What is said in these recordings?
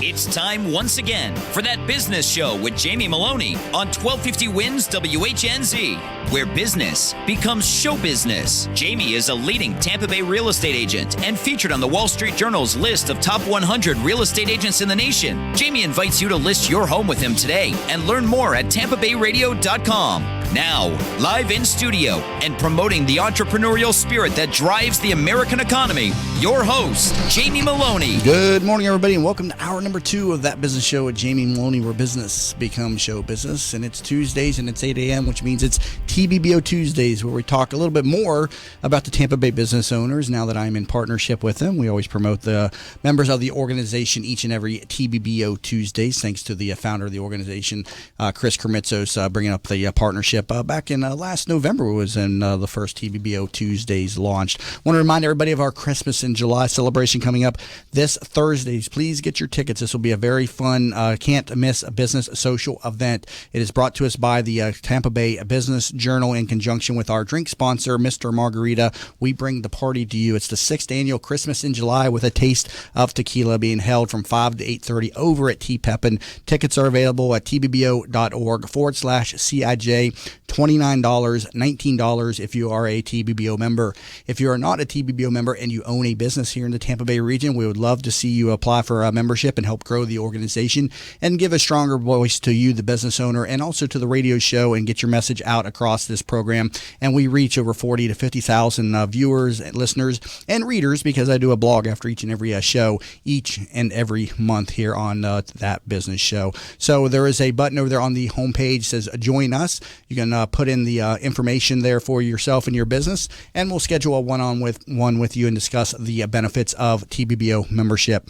It's time once again for That Business Show with Jamie Maloney on 1250 Wins WHNZ, where business becomes show business. Jamie is a leading Tampa Bay real estate agent and featured on the Wall Street Journal's list of top 100 real estate agents in the nation. Jamie invites you to list your home with him today and learn more at tampabayradio.com. Now, live in studio and promoting the entrepreneurial spirit that drives the American economy, your host, Jamie Maloney. Good morning, everybody, and welcome to hour number 2 of That Business Show with Jamie Maloney, where business becomes show business. And it's Tuesdays, and it's 8 a.m., which means it's TBBO Tuesdays, where we talk a little bit more about the Tampa Bay business owners. Now that I'm in partnership with them, we always promote the members of the organization each and every TBBO Tuesdays, thanks to the founder of the organization, Chris Kermitzos, bringing up the partnership. Back in last November was in the first TBBO Tuesdays launched. Want to remind everybody of our Christmas in July celebration coming up this Thursday. Please get your tickets. This will be a very fun, can't miss a business social event. It is brought to us by the Tampa Bay Business Journal in conjunction with our drink sponsor, Mr. Margarita. We bring the party to you. It's the 6th annual Christmas in July with a taste of tequila being held from 5 to 8:30 over at T. Pepin. Tickets are available at tbbo.org/CIJ. $29, $19 if you are a TBBO member. If you are not a TBBO member and you own a business here in the Tampa Bay region, we would love to see you apply for a membership and help grow the organization and give a stronger voice to you, the business owner, and also to the radio show and get your message out across this program. And we reach over 40 to 50,000 viewers, and listeners, and readers, because I do a blog after each and every show each and every month here on That Business Show. So there is a button over there on the homepage that says Join Us. You can put in the information there for yourself and your business, and we'll schedule a one-on-one with you and discuss the benefits of TBBO membership.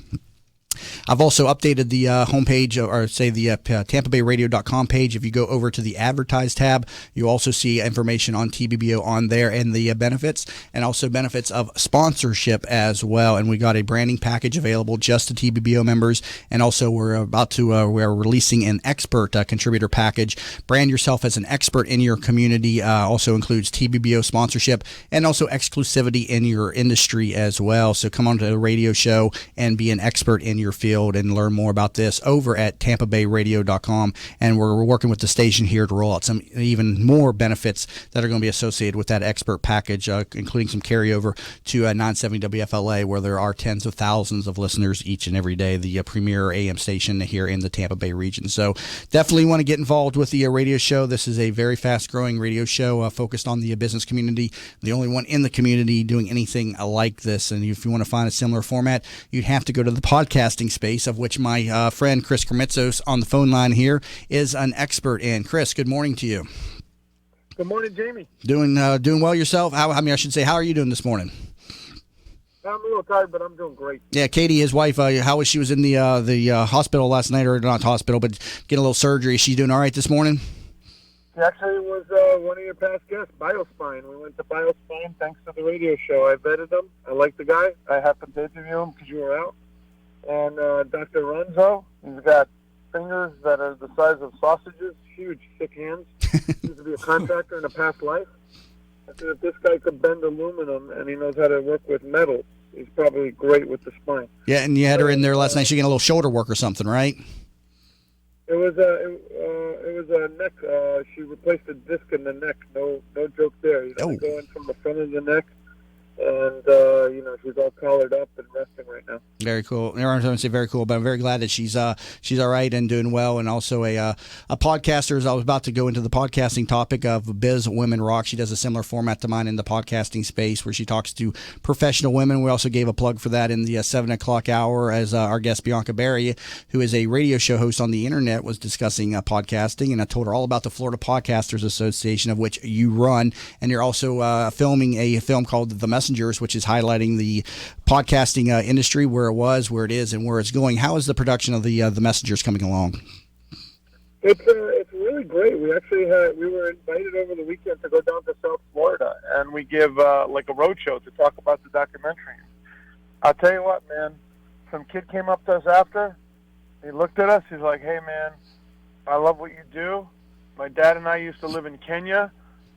I've also updated the homepage, or say the TampaBayRadio.com page. If you go over to the Advertise tab, you'll also see information on TBBO on there and the benefits, and also benefits of sponsorship as well. And we got a branding package available just to TBBO members, and also we're releasing an expert contributor package. Brand yourself as an expert in your community. Also includes TBBO sponsorship and also exclusivity in your industry as well. So come on to the radio show and be an expert in your field and learn more about this over at TampaBayRadio.com. And we're working with the station here to roll out some even more benefits that are going to be associated with that expert package, including some carryover to 970 WFLA, where there are tens of thousands of listeners each and every day, the premier AM station here in the Tampa Bay region. So definitely want to get involved with the radio show. This is a very fast-growing radio show focused on the business community, the only one in the community doing anything like this. And if you want to find a similar format, you'd have to go to the podcasting space, of which my friend Chris Kermitzos on the phone line here is an expert in. Chris, good morning to you. Good morning, Jamie. Doing well yourself? I should say, how are you doing this morning? I'm a little tired, but I'm doing great. Yeah, Katie, his wife, how was she? Was in the hospital last night, or not hospital, but getting a little surgery. Is she doing all right this morning? She actually was one of your past guests, BioSpine. We went to BioSpine thanks to the radio show. I vetted him. I like the guy. I happened to interview him because you were out. And Dr. Runzo, he's got fingers that are the size of sausages, huge, thick hands. He used to be a contractor in a past life. I said, if this guy could bend aluminum and he knows how to work with metal, he's probably great with the spine. Yeah, and you had her in there last night. She getting a little shoulder work or something, right? It was a neck. She replaced a disc in the neck. No joke there. You know, going from the front of the neck. And, she's all collared up and resting right now. Very cool. I don't want to say very cool, but I'm very glad that she's all right and doing well. And also a podcaster. As I was about to go into the podcasting topic of Biz Women Rock. She does a similar format to mine in the podcasting space, where she talks to professional women. We also gave a plug for that in the 7 o'clock hour, as our guest Bianca Berry, who is a radio show host on the internet, was discussing podcasting. And I told her all about the Florida Podcasters Association, of which you run. And you're also filming a film called The Messengers, which is highlighting the podcasting industry, where it was, where it is, and where it's going. How is the production of the Messengers coming along? It's really great. We were invited over the weekend to go down to South Florida, and we give like a road show to talk about the documentary. I'll tell you what, man. Some kid came up to us after. He looked at us. He's like, "Hey, man, I love what you do. My dad and I used to live in Kenya.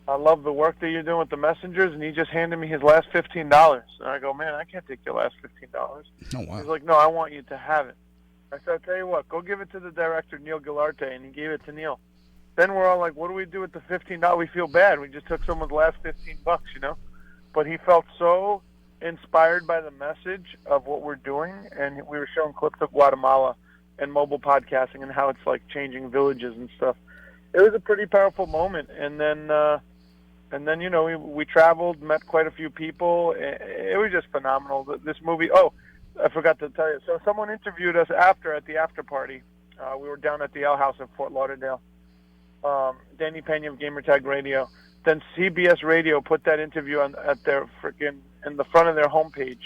I love the work that you're doing with the Messengers," and he just handed me his last $15. And I go, "Man, I can't take your last $15. Oh, wow. He's like, "No, I want you to have it." I said, I'll tell you what, go give it to the director, Neil Gilarte, and he gave it to Neil. Then we're all like, what do we do with the $15? We feel bad. We just took someone's last $15, you know? But he felt so inspired by the message of what we're doing, and we were showing clips of Guatemala and mobile podcasting and how it's like changing villages and stuff. It was a pretty powerful moment. And then you know, we traveled, met quite a few people. It was just phenomenal. This movie. Oh, I forgot to tell you. So someone interviewed us at the after party. We were down at the Ale House in Fort Lauderdale. Danny Pena of Gamertag Radio. Then CBS Radio put that interview at their freaking in the front of their homepage.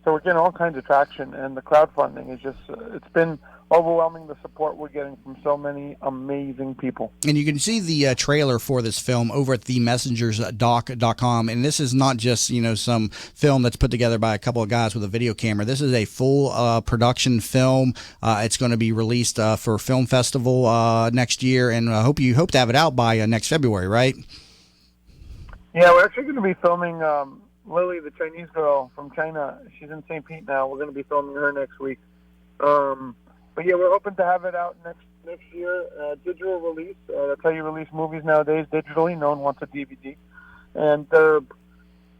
So we're getting all kinds of traction, and the crowdfunding is just it's been overwhelming, the support we're getting from so many amazing people. And you can see the trailer for this film over at themessengersdoc.com. And this is not just, you know, some film that's put together by a couple of guys with a video camera. This is a full production film. It's going to be released for Film Festival next year, and I hope to have it out by next February, right? Yeah, we're actually going to be filming Lily, the Chinese girl from China. She's in St. Pete now. We're going to be filming her next week. But yeah, we're hoping to have it out next year. Digital release. That's how you release movies nowadays, digitally. No one wants a DVD. And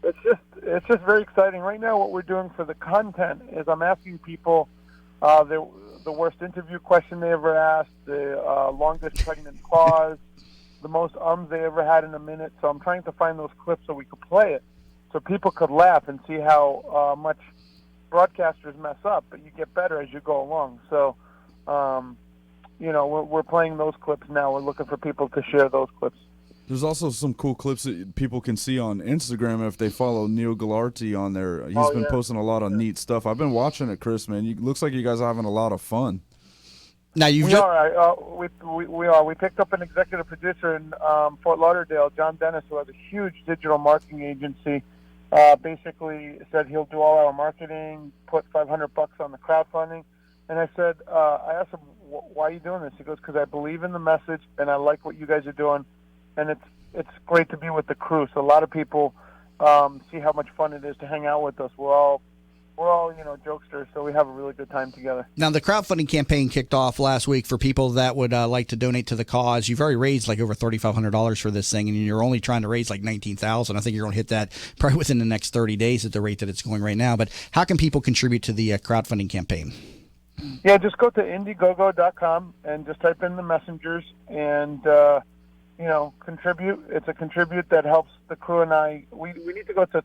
it's just very exciting. Right now, what we're doing for the content is I'm asking people the worst interview question they ever asked, the longest pregnant pause, the most they ever had in a minute. So I'm trying to find those clips so we could play it, so people could laugh and see how much broadcasters mess up, but you get better as you go along. So, you know, we're playing those clips now. We're looking for people to share those clips. There's also some cool clips that people can see on Instagram if they follow Neil Gilarte on there. He's been posting a lot of neat stuff. I've been watching it, Chris, man. Looks like you guys are having a lot of fun. Now we are. We picked up an executive producer in Fort Lauderdale, John Dennis, who has a huge digital marketing agency. Basically said he'll do all our marketing, put $500 on the crowdfunding. And I said, I asked him, why are you doing this? He goes, because I believe in the message and I like what you guys are doing, and it's great to be with the crew. So a lot of people see how much fun it is to hang out with us. We're all you know, jokesters, so we have a really good time together. Now, the crowdfunding campaign kicked off last week for people that would like to donate to the cause. You've already raised like over $3,500 for this thing, and you're only trying to raise like $19,000. I think you're going to hit that probably within the next 30 days at the rate that it's going right now. But how can people contribute to the crowdfunding campaign? Yeah, just go to Indiegogo.com and just type in the messengers and, you know, contribute. It's a contribute that helps the crew and I. We need to go to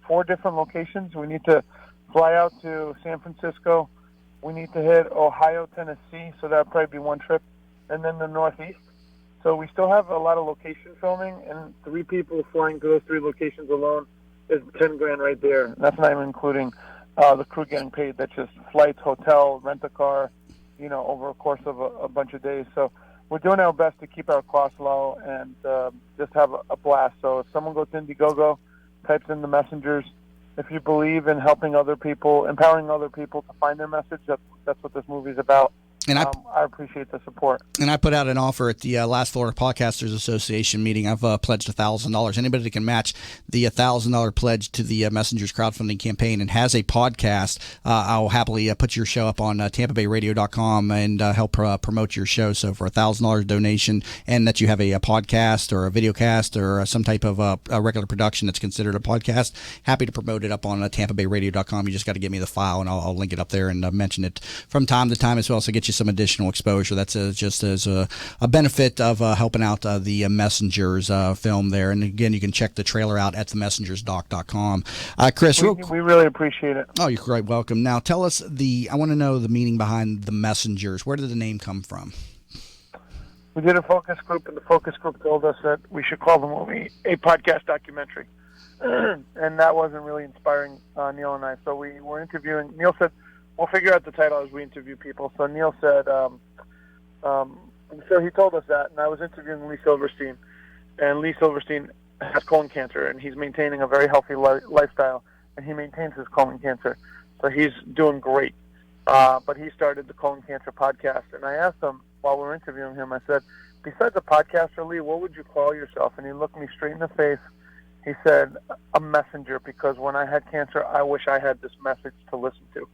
4 different locations. We need to fly out to San Francisco. We need to hit Ohio, Tennessee, so that'll probably be one trip, and then the Northeast. So we still have a lot of location filming, and 3 people flying to those 3 locations alone is $10,000 right there. And that's not even including the crew getting paid. That's just flights, hotel, rent a car, you know, over a course of a bunch of days. So we're doing our best to keep our costs low and just have a blast. So if someone goes to Indiegogo, types in the messengers, if you believe in helping other people, empowering other people to find their message, that's what this movie is about. And I appreciate the support. And I put out an offer at the last Florida Podcasters Association meeting. I've pledged $1,000. Anybody that can match the $1,000 pledge to the Messengers crowdfunding campaign and has a podcast, I'll happily put your show up on TampaBayRadio.com and help promote your show. So for $1,000 donation, and that you have a podcast or a video cast or some type of a regular production that's considered a podcast, happy to promote it up on TampaBayRadio.com. You just got to give me the file, and I'll link it up there and mention it from time to time as well, so get you some additional exposure. That's just as a benefit of helping out the Messengers film there. And again, you can check the trailer out at themessengersdoc.com. Chris, we really appreciate it. Oh, you're quite welcome. Now, tell us I want to know the meaning behind the Messengers. Where did the name come from? We did a focus group, and the focus group told us that we should call the movie a podcast documentary. And that wasn't really inspiring Neil and I. So we were interviewing. Neil said, we'll figure out the title as we interview people. So Neil said, so he told us that, and I was interviewing Lee Silverstein, and Lee Silverstein has colon cancer, and he's maintaining a very healthy lifestyle, and he maintains his colon cancer, so he's doing great. But he started the colon cancer podcast, and I asked him while we were interviewing him, I said, besides a podcaster, Lee, what would you call yourself? And he looked me straight in the face. He said, a messenger, because when I had cancer, I wish I had this message to listen to.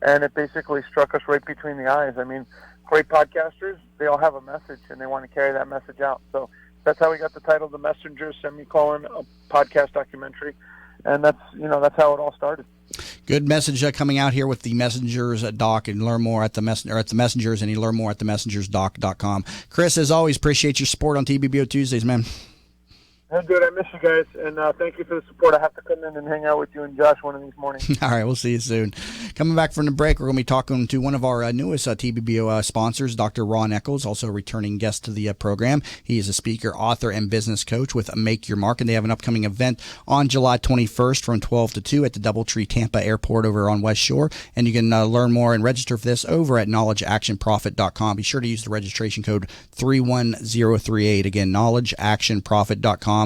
and it basically struck us right between the eyes. I mean, great podcasters, they all have a message, and they want to carry that message out. So that's how we got the title, The Messenger, a podcast documentary, and that's how it all started. Good message coming out here with the Messengers doc, and learn more at the Messengers, and you learn more at themessengersdoc.com. Chris, as always, appreciate your support on TBBO Tuesdays, man. I'm good. I miss you guys, and thank you for the support. I have to come in and hang out with you and Josh one of these mornings. All right, we'll see you soon. Coming back from the break, we're going to be talking to one of our newest TBBO sponsors, Dr. Ron Eccles, also a returning guest to the program. He is a speaker, author, and business coach with Make Your Mark, and they have an upcoming event on July 21st from 12 to 2 at the Doubletree Tampa Airport over on West Shore, and you can learn more and register for this over at knowledgeactionprofit.com. Be sure to use the registration code 31038. Again, knowledgeactionprofit.com.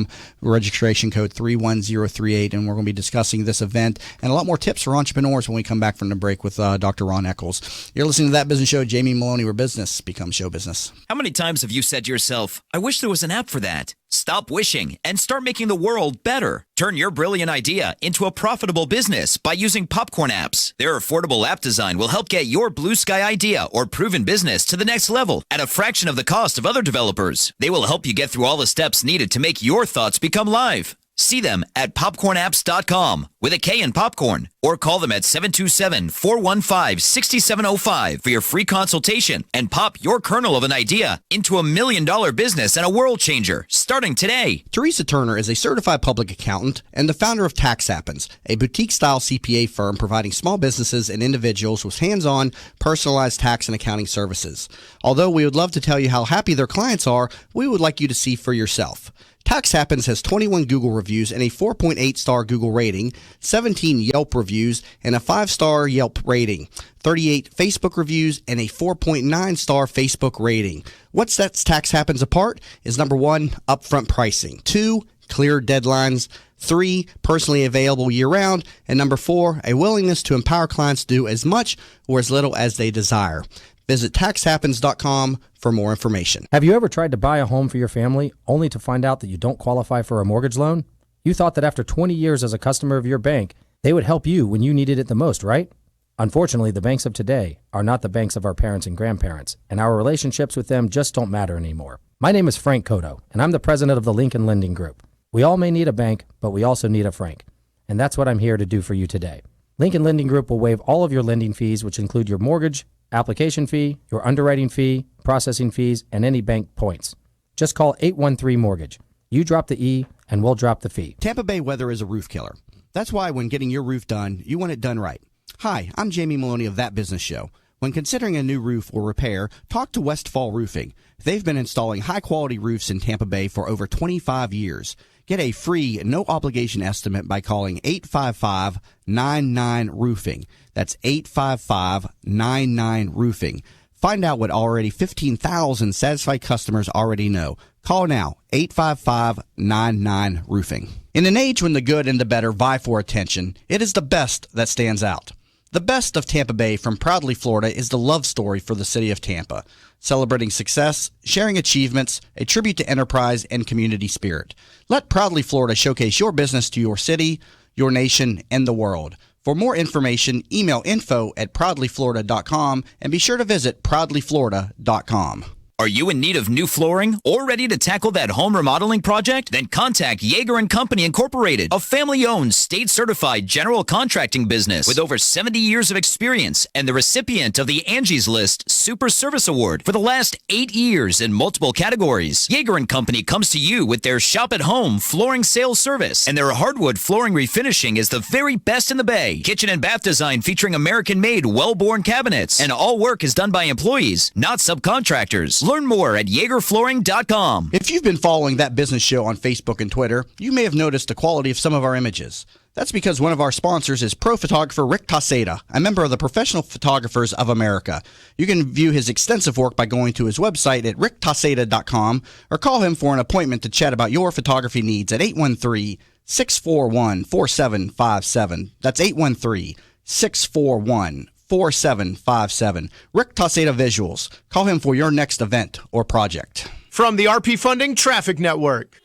Registration code 31038, and we're going to be discussing this event and a lot more tips for entrepreneurs when we come back from the break with Dr. Ron Eccles. You're listening to That Business Show. Jamie Maloney, where business becomes show business. How many times have you said to yourself, I wish there was an app for that? Stop wishing and start making the world better. Turn your brilliant idea into a profitable business by using Popcorn apps. Their affordable app design will help get your blue sky idea or proven business to the next level at a fraction of the cost of other developers. They will help you get through all the steps needed to make your thoughts become live. See them at popcornapps.com with a K in popcorn, or call them at 727-415-6705 for your free consultation and pop your kernel of an idea into $1 million business and a world changer starting today. Teresa Turner is a certified public accountant and the founder of Tax Happens, a boutique-style CPA firm providing small businesses and individuals with hands-on, personalized tax and accounting services. Although we would love to tell you how happy their clients are, we would like you to see for yourself. Tax Happens has 21 Google reviews and a 4.8-star Google rating, 17 Yelp reviews and a 5-star Yelp rating, 38 Facebook reviews and a 4.9-star Facebook rating. What sets Tax Happens apart is number 1, upfront pricing, 2, clear deadlines, 3, personally available year-round, and number 4, a willingness to empower clients to do as much or as little as they desire. Visit taxhappens.com for more information. Have you ever tried to buy a home for your family only to find out that you don't qualify for a mortgage loan? You thought that after 20 years as a customer of your bank, they would help you when you needed it the most, right? Unfortunately, the banks of today are not the banks of our parents and grandparents, and our relationships with them just don't matter anymore. My name is Frank Cotto, and I'm the president of the Lincoln Lending Group. We all may need a bank, but we also need a Frank, and that's what I'm here to do for you today. Lincoln Lending Group will waive all of your lending fees, which include your mortgage, application fee, your underwriting fee, processing fees, and any bank points. Just call 813-MORTGAGE. You drop the E, and we'll drop the fee. Tampa Bay weather is a roof killer. That's why when getting your roof done, you want it done right. Hi, I'm Jamie Maloney of That Business Show. When considering a new roof or repair, talk to Westfall Roofing. They've been installing high-quality roofs in Tampa Bay for over 25 years. Get a free, no-obligation estimate by calling 855-99-ROOFING. That's 855-99-ROOFING. Find out what already 15,000 satisfied customers already know. Call now, 855-99-ROOFING. In an age when the good and the better vie for attention, it is the best that stands out. The best of Tampa Bay from Proudly Florida is the love story for the city of Tampa, celebrating success, sharing achievements, a tribute to enterprise and community spirit. Let Proudly Florida showcase your business to your city, your nation, and the world. For more information, email info@proudlyflorida.com and be sure to visit proudlyflorida.com. Are you in need of new flooring or ready to tackle that home remodeling project? Then contact Yeager & Company Incorporated, a family-owned, state-certified general contracting business with over 70 years of experience and the recipient of the Angie's List Super Service Award for the last 8 years in multiple categories. Yeager & Company comes to you with their shop-at-home flooring sales service, and their hardwood flooring refinishing is the very best in the Bay. Kitchen and bath design featuring American-made, well-born cabinets, and all work is done by employees, not subcontractors. Learn more at YeagerFlooring.com. If you've been following That Business Show on Facebook and Twitter, you may have noticed the quality of some of our images. That's because one of our sponsors is pro photographer Rick Taseda, a member of the Professional Photographers of America. You can view his extensive work by going to his website at ricktaseda.com or call him for an appointment to chat about your photography needs at 813-641-4757. That's 813-641-4757. 4757. Rick Taseda Visuals. Call him for your next event or project. From the RP Funding Traffic Network.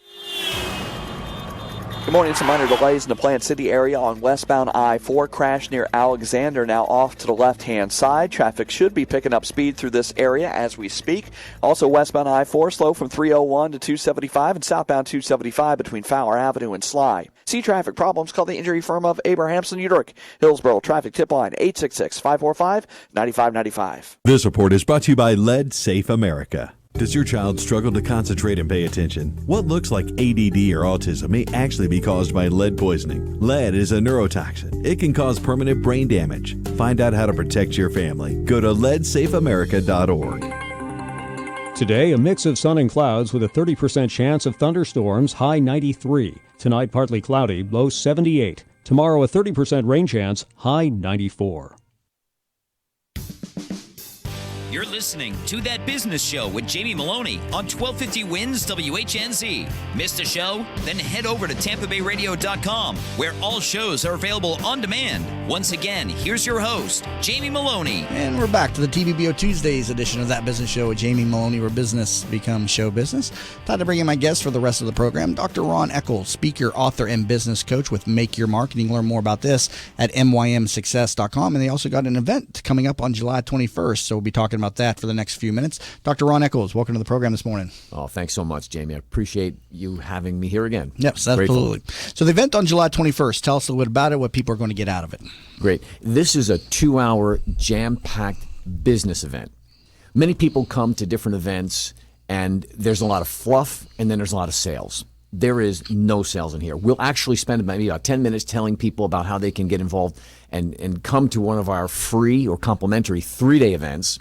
Good morning. Some minor delays in the Plant City area on westbound I-4. Crash near Alexander, now off to the left-hand side. Traffic should be picking up speed through this area as we speak. Also, westbound I-4 slow from 301 to 275 and southbound 275 between Fowler Avenue and Sly. See traffic problems, call the injury firm of Abrahamson Udrich. Hillsborough traffic tip line 866-545-9595. This report is brought to you by Lead Safe America. Does your child struggle to concentrate and pay attention? What looks like ADD or autism may actually be caused by lead poisoning. Lead is a neurotoxin. It can cause permanent brain damage. Find out how to protect your family. Go to leadsafeamerica.org. Today, a mix of sun and clouds with a 30% chance of thunderstorms, high 93. Tonight, partly cloudy, low 78. Tomorrow, a 30% rain chance, high 94. You're listening to That Business Show with Jamie Maloney on 1250 Wins WHNZ. Missed a show? Then head over to TampaBayRadio.com, where all shows are available on demand. Once again, here's your host, Jamie Maloney. And we're back to the TBBO Tuesdays edition of That Business Show with Jamie Maloney, where business becomes show business. Thought to bring in my guest for the rest of the program, Dr. Ron Eccles, speaker, author, and business coach with Make Your Mark. And you can learn more about this at mymsuccess.com. And they also got an event coming up on July 21st, so we'll be talking about that for the next few minutes. Dr. Ron Eccles, welcome to the program this morning. Oh, thanks so much, Jamie. I appreciate you having me here again. Yes, absolutely. So the event on July 21st, tell us a little bit about it, what people are going to get out of it. Great. This is a 2-hour jam-packed business event. Many people come to different events, and there's a lot of fluff, and then there's a lot of sales. There is no sales in here. We'll actually spend maybe about 10 minutes telling people about how they can get involved and come to one of our free or complimentary 3-day events.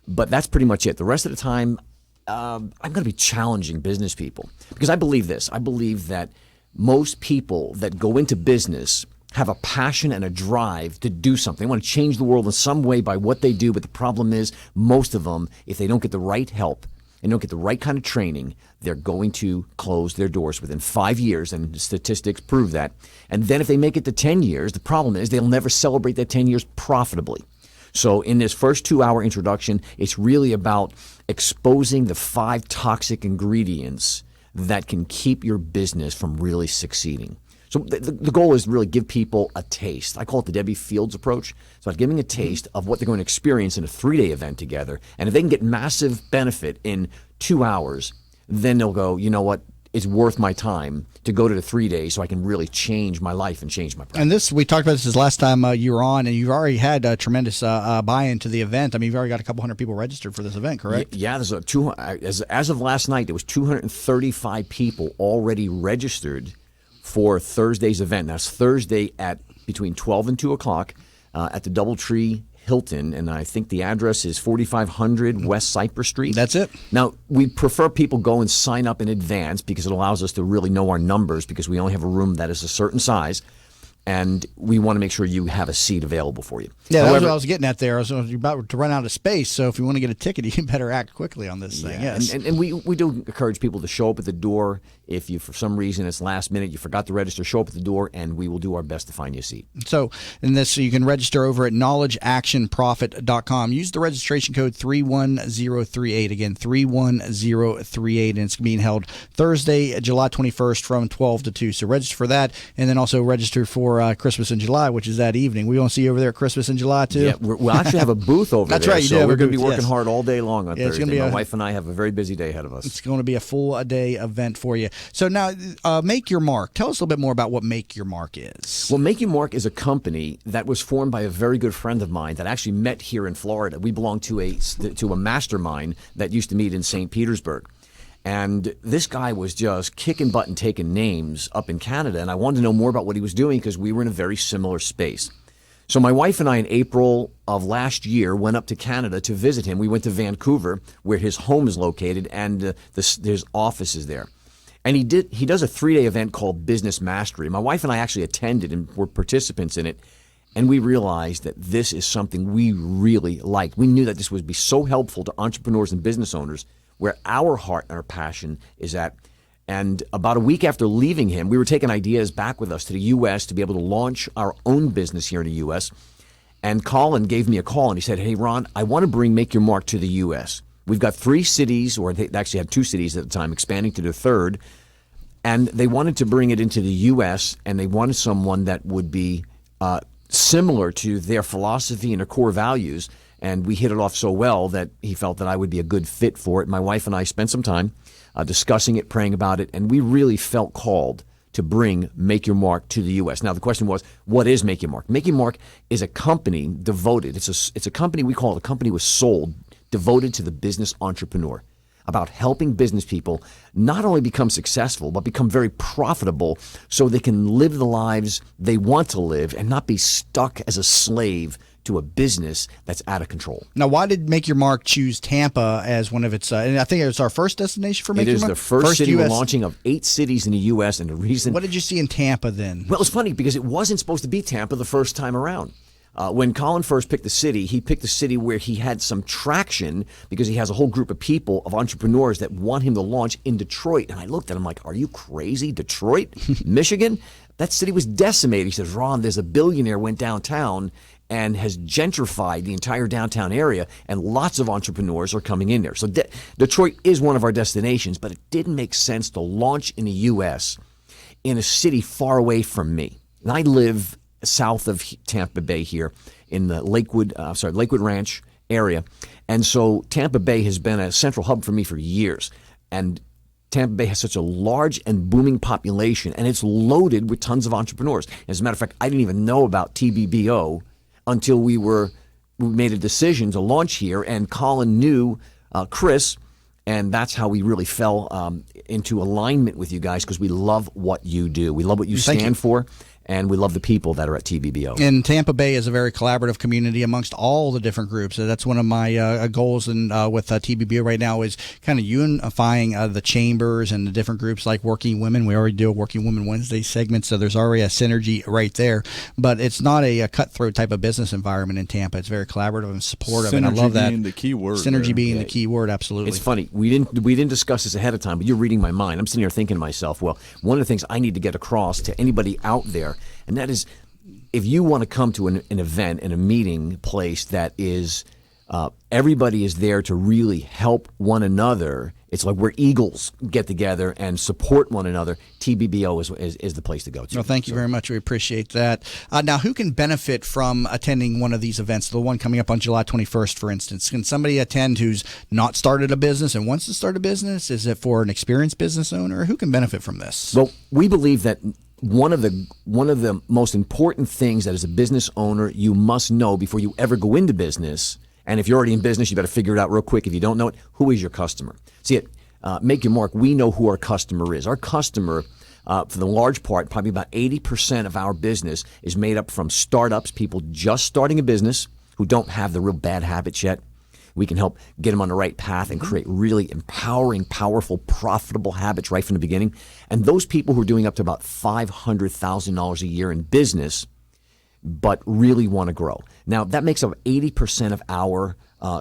But that's pretty much it. The rest of the time, I'm going to be challenging business people because I believe this. I believe that most people that go into business have a passion and a drive to do something. They want to change the world in some way by what they do. But the problem is most of them, if they don't get the right help and don't get the right kind of training, they're going to close their doors within 5 years. And the statistics prove that. And then if they make it to 10 years, the problem is they'll never celebrate that 10 years profitably. So in this first 2-hour introduction, it's really about exposing the 5 toxic ingredients that can keep your business from really succeeding. So the goal is to really give people a taste. I call it the Debbie Fields approach. So I'm giving a taste of what they're going to experience in a 3-day event together. And if they can get massive benefit in 2 hours, then they'll go, you know what? It's worth my time to go to the 3 days so I can really change my life and change my practice. And this, we talked about this last time you were on, and you've already had a tremendous buy-in to the event. I mean, you've already got a couple hundred people registered for this event, correct? Yeah, there's as of last night, there was 235 people already registered for Thursday's event. That's Thursday at between 12 and 2 o'clock at the Doubletree Hilton, and I think the address is 4500 West Cypress Street. That's it. Now, we prefer people go and sign up in advance because it allows us to really know our numbers because we only have a room that is a certain size, and we want to make sure you have a seat available for you. Yeah, that's what I was getting at there. I was about to run out of space, so if you want to get a ticket, you better act quickly on this thing. Yes. And we do encourage people to show up at the door. If you, for some reason, it's last minute, you forgot to register, show up at the door, and we will do our best to find you a seat. So you can register over at knowledgeactionprofit.com. Use the registration code 31038. Again, 31038, and it's being held Thursday, July 21st from 12 to 2. So register for that, and then also register for Christmas in July, which is that evening. We want to see you over there at Christmas in July, too. Yeah, we'll actually have a booth over That's there. Right, you so do we're going to be working hard all day long on Thursday. My wife and I have a very busy day ahead of us. It's going to be a full-day event for you. So now, Make Your Mark. Tell us a little bit more about what Make Your Mark is. Well, Make Your Mark is a company that was formed by a very good friend of mine that actually met here in Florida. We belong to a mastermind that used to meet in St. Petersburg. And this guy was just kicking butt and taking names up in Canada. And I wanted to know more about what he was doing because we were in a very similar space. So my wife and I, in April of last year, went up to Canada to visit him. We went to Vancouver, where his home is located, and his office is there. And he does a 3-day event called Business Mastery. My wife and I actually attended and were participants in it. And we realized that this is something we really liked. We knew that this would be so helpful to entrepreneurs and business owners, where our heart and our passion is at. And about a week after leaving him, we were taking ideas back with us to the U.S. to be able to launch our own business here in the U.S. And Colin gave me a call, and he said, hey, Ron, I want to bring Make Your Mark to the U.S. We've got 3 cities, or they actually had 2 cities at the time, expanding to the 3rd. And they wanted to bring it into the U.S., and they wanted someone that would be similar to their philosophy and their core values. And we hit it off so well that he felt that I would be a good fit for it. My wife and I spent some time discussing it, praying about it, and we really felt called to bring Make Your Mark to the U.S. Now, the question was, what is Make Your Mark? Make Your Mark is a company devoted. It's a company, we call it a company with soul, devoted to the business entrepreneur, about helping business people not only become successful, but become very profitable so they can live the lives they want to live and not be stuck as a slave to a business that's out of control. Now, why did Make Your Mark choose Tampa as one of its, and I think it was our first destination for Make Your Mark? It is the first city we're launching of 8 cities in the U.S. And the reason... What did you see in Tampa then? Well, it's funny because it wasn't supposed to be Tampa the first time around. When Colin first picked the city, he picked a city where he had some traction because he has a whole group of people, of entrepreneurs that want him to launch in Detroit. And I looked at him like, are you crazy? Detroit? Michigan? That city was decimated. He says, Ron, there's a billionaire went downtown and has gentrified the entire downtown area, and lots of entrepreneurs are coming in there. So Detroit is one of our destinations, but it didn't make sense to launch in the U.S. in a city far away from me. And I live south of Tampa Bay here in the Lakewood Ranch area. And so Tampa Bay has been a central hub for me for years. And Tampa Bay has such a large and booming population, and it's loaded with tons of entrepreneurs. As a matter of fact, I didn't even know about TBBO until we made a decision to launch here, and Colin knew Chris, and that's how we really fell into alignment with you guys, because we love what you do. We love what you stand for, and we love the people that are at TBBO. And Tampa Bay is a very collaborative community amongst all the different groups. So that's one of my goals with TBBO right now is kind of unifying the chambers and the different groups like Working Women. We already do a Working Women Wednesday segment, so there's already a synergy right there. But it's not a cutthroat type of business environment in Tampa. It's very collaborative and supportive, synergy, and I love that. Being the key word. Synergy being the key word, absolutely. It's funny. We didn't discuss this ahead of time, but you're reading my mind. I'm sitting here thinking to myself, well, one of the things I need to get across to anybody out there, and that is, if you want to come to an event and a meeting place that is everybody is there to really help one another. It's like where Eagles get together and support one another. TBBO is the place to go to. Well, thank you very much. We appreciate that. Now, who can benefit from attending one of these events? The one coming up on July 21st, for instance. Can somebody attend who's not started a business and wants to start a business? Is it for an experienced business owner? Who can benefit from this? Well, we believe that one of the most important things that as a business owner you must know before you ever go into business, and if you're already in business, you better figure it out real quick. If you don't know it, who is your customer? See, at Make Your Mark, we know who our customer is. Our customer, for the large part, probably about 80% of our business is made up from startups, people just starting a business who don't have the real bad habits yet. We can help get them on the right path and create really empowering, powerful, profitable habits right from the beginning. And those people who are doing up to about $500,000 a year in business but really want to grow. Now, that makes up 80% of our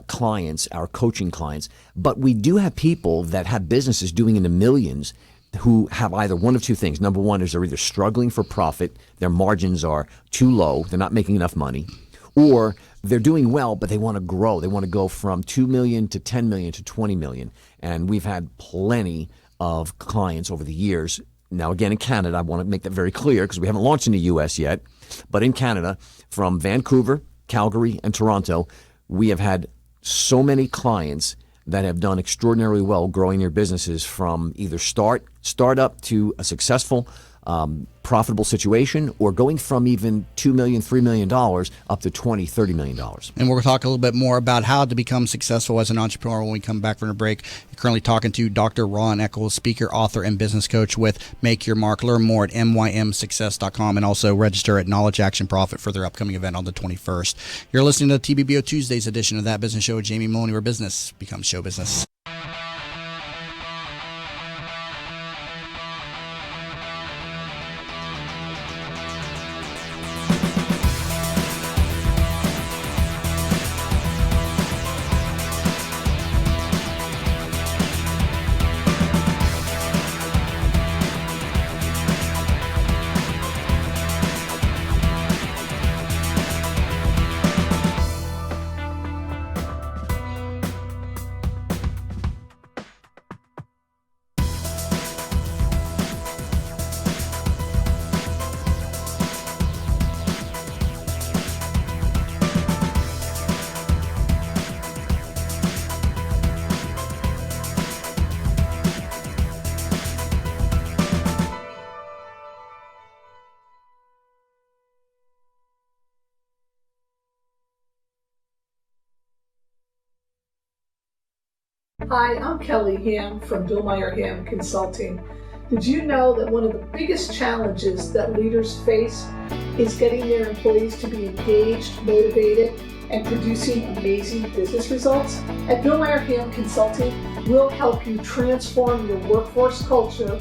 clients, our coaching clients. But we do have people that have businesses doing in the millions who have either one of two things. Number one is they're either struggling for profit, their margins are too low, they're not making enough money, or they're doing well, but they want to grow. They want to go from 2 million to 10 million to 20 million. And we've had plenty of clients over the years. Now, again, in Canada, I want to make that very clear because we haven't launched in the U.S. yet. But in Canada, from Vancouver, Calgary, and Toronto, we have had so many clients that have done extraordinarily well growing their businesses from either startup to a successful, profitable situation, or going from even $2 million, $3 million up to $20, $30 million. And we're going to talk a little bit more about how to become successful as an entrepreneur when we come back from a break. You're currently talking to Dr. Ron Eccles, speaker, author, and business coach with Make Your Mark. Learn more at mymsuccess.com and also register at Knowledge Action Profit for their upcoming event on the 21st. You're listening to the TBBO Tuesdays edition of That Business Show with Jamie Maloney, where business becomes show business. Hi, I'm Kelly Ham from Billmeyer Ham Consulting. Did you know that one of the biggest challenges that leaders face is getting their employees to be engaged, motivated, and producing amazing business results? At Billmeyer Ham Consulting, we'll help you transform your workforce culture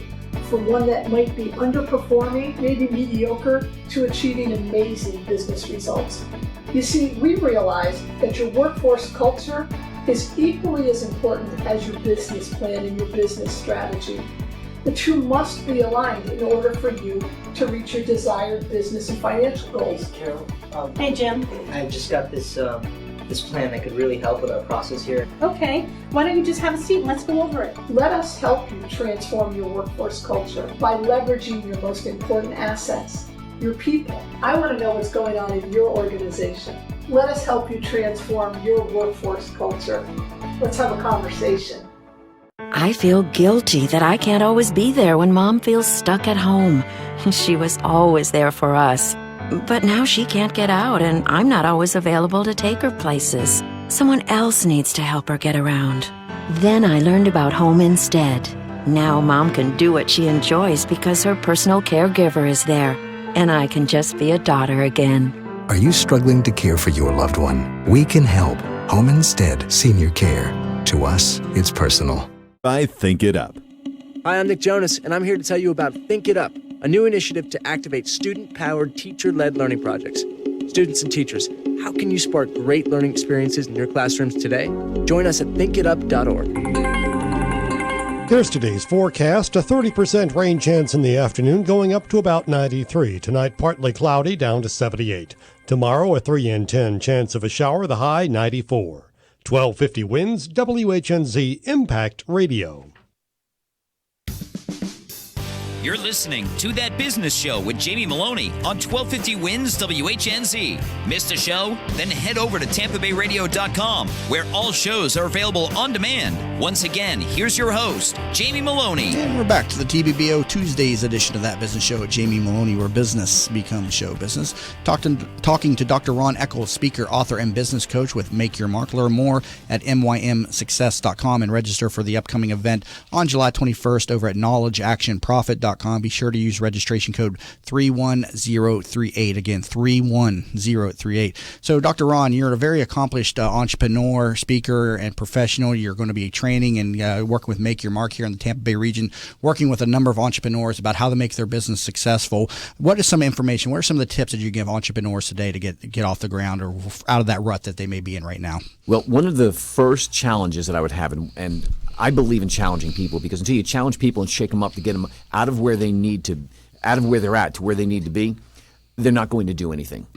from one that might be underperforming, maybe mediocre, to achieving amazing business results. You see, we realize that your workforce culture is equally as important as your business plan and your business strategy. The two must be aligned in order for you to reach your desired business and financial goals. Carol. Hey, Jim. I just got this plan that could really help with our process here. Okay, why don't you just have a seat and let's go over it. Let us help you transform your workforce culture by leveraging your most important assets, your people. I want to know what's going on in your organization. Let us help you transform your workforce culture. Let's have a conversation. I feel guilty that I can't always be there when Mom feels stuck at home. She was always there for us. But now she can't get out, and I'm not always available to take her places. Someone else needs to help her get around. Then I learned about Home Instead. Now Mom can do what she enjoys because her personal caregiver is there, and I can just be a daughter again. Are you struggling to care for your loved one? We can help. Home Instead Senior Care. To us, it's personal. By Think It Up. Hi, I'm Nick Jonas, and I'm here to tell you about Think It Up, a new initiative to activate student-powered, teacher-led learning projects. Students and teachers, how can you spark great learning experiences in your classrooms today? Join us at thinkitup.org. Here's today's forecast. A 30% rain chance in the afternoon, going up to about 93. Tonight, partly cloudy, down to 78. Tomorrow, a 3 in 10 chance of a shower, the high 94. 1250 winds, WHNZ Impact Radio. You're listening to That Business Show with Jamie Maloney on 1250 Wins WHNZ. Missed a show? Then head over to TampaBayRadio.com, where all shows are available on demand. Once again, here's your host, Jamie Maloney. And we're back to the TBBO Tuesdays edition of That Business Show with Jamie Maloney, where business becomes show business. Talking to Dr. Ron Eccles, speaker, author, and business coach with Make Your Mark. Learn more at mymsuccess.com and register for the upcoming event on July 21st over at knowledgeactionprofit.com. Be sure to use registration code 31038. Again, 31038. So, Dr. Ron, you're a very accomplished entrepreneur, speaker, and professional. You're going to be training and working with Make Your Mark here in the Tampa Bay region, working with a number of entrepreneurs about how to make their business successful. What is some information? What are some of the tips that you give entrepreneurs today to get off the ground or out of that rut that they may be in right now? Well, one of the first challenges that I would have, and I believe in challenging people, because until you challenge people and shake them up to get them out of where they need to, out of where they're at to where they need to be, they're not going to do anything.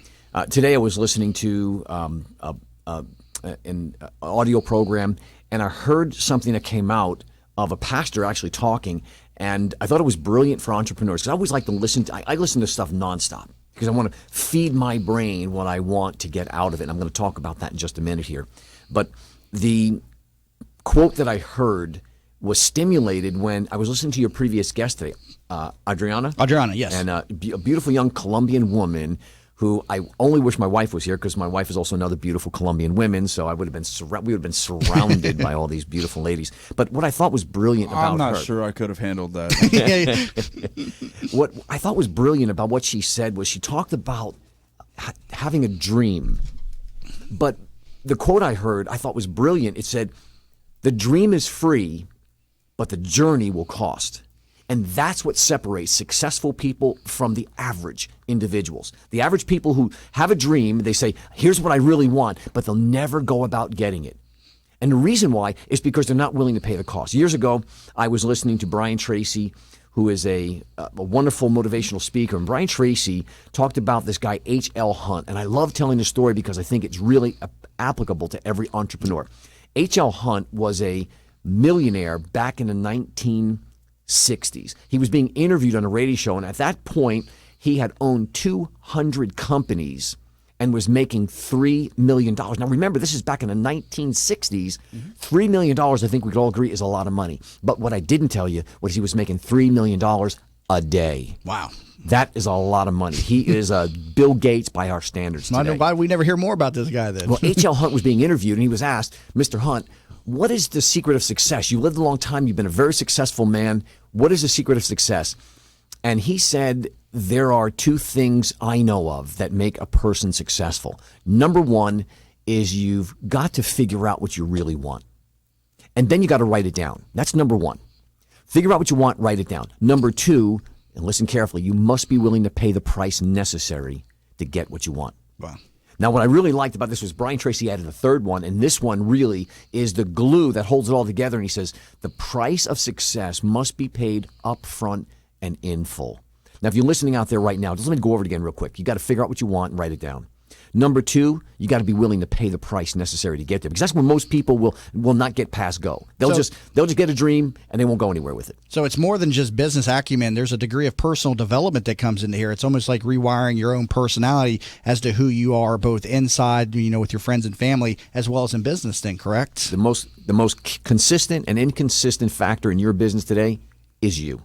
Today I was listening to an audio program, and I heard something that came out of a pastor actually talking, and I thought it was brilliant for entrepreneurs, because I always like to listen to, I listen to stuff nonstop, because I want to feed my brain what I want to get out of it, and I'm going to talk about that in just a minute here. But the quote that I heard was stimulated when I was listening to your previous guest today, Adriana. Adriana, yes. And a beautiful young Colombian woman who I only wish my wife was here, because my wife is also another beautiful Colombian woman, so we would have been surrounded by all these beautiful ladies. But what I thought was brilliant about her... I'm not sure I could have handled that. What I thought was brilliant about what she said was she talked about having a dream. But the quote I heard I thought was brilliant. It said, "The dream is free, but the journey will cost." And that's what separates successful people from the average individuals. The average people who have a dream, they say, here's what I really want, but they'll never go about getting it. And the reason why is because they're not willing to pay the cost. Years ago, I was listening to Brian Tracy, who is a wonderful motivational speaker. And Brian Tracy talked about this guy, H.L. Hunt. And I love telling the story because I think it's really applicable to every entrepreneur. H.L. Hunt was a millionaire back in the 1960s. He was being interviewed on a radio show, and at that point, he had owned 200 companies and was making $3 million. Now, remember, this is back in the 1960s. $3 million, I think we could all agree, is a lot of money. But what I didn't tell you was he was making $3 million a day. Wow. That is a lot of money. He is a Bill Gates by our standards today. Why we never hear more about this guy then? Well, H.L. Hunt was being interviewed, and he was asked, Mr. Hunt, what is the secret of success? You lived a long time. You've been a very successful man. What is the secret of success? And he said, there are two things I know of that make a person successful. Number one is you've got to figure out what you really want. And then you got to write it down. That's number one. Figure out what you want, write it down. Number two, and listen carefully, you must be willing to pay the price necessary to get what you want. Wow. Now, what I really liked about this was Brian Tracy added a third one, and this one really is the glue that holds it all together. And he says, the price of success must be paid up front and in full. Now, if you're listening out there right now, just let me go over it again real quick. You got to figure out what you want and write it down. Number two, you got to be willing to pay the price necessary to get there, because that's when most people will not get past go. They'll just get a dream and they won't go anywhere with it. So it's more than just business acumen. There's a degree of personal development that comes into here. It's almost like rewiring your own personality as to who you are, both inside, with your friends and family, as well as in business. Then, correct? The most consistent and inconsistent factor in your business today is you.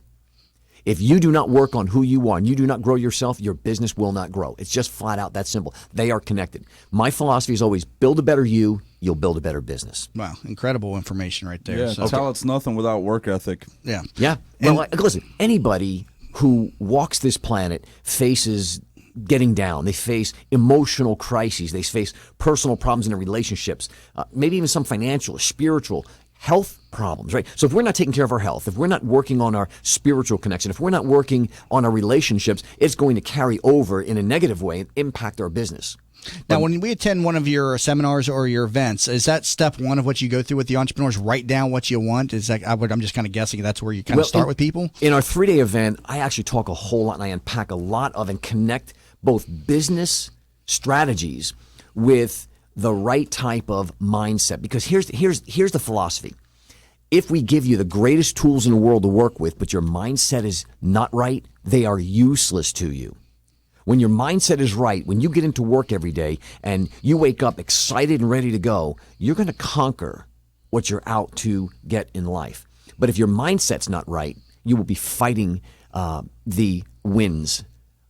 If you do not work on who you are and you do not grow yourself, your business will not grow. It's just flat out that simple. They are connected. My philosophy is always build a better you, you'll build a better business. Wow, incredible information right there. Yeah, talent's nothing without work ethic. Yeah. Yeah. Well, listen, anybody who walks this planet faces getting down. They face emotional crises. They face personal problems in their relationships, maybe even some financial, spiritual, health problems, right? So if we're not taking care of our health, if we're not working on our spiritual connection, if we're not working on our relationships, it's going to carry over in a negative way and impact our business. Now, when we attend one of your seminars or your events, is that step one of what you go through with the entrepreneurs? Write down what you want? Is that, I'm just kind of guessing that's where you kind of start with people? In our 3-day event, I actually talk a whole lot and I unpack a lot of and connect both business strategies with the right type of mindset. Because here's the philosophy. If we give you the greatest tools in the world to work with, but your mindset is not right, they are useless to you. When your mindset is right, when you get into work every day and you wake up excited and ready to go, you're going to conquer what you're out to get in life. But if your mindset's not right, you will be fighting the winds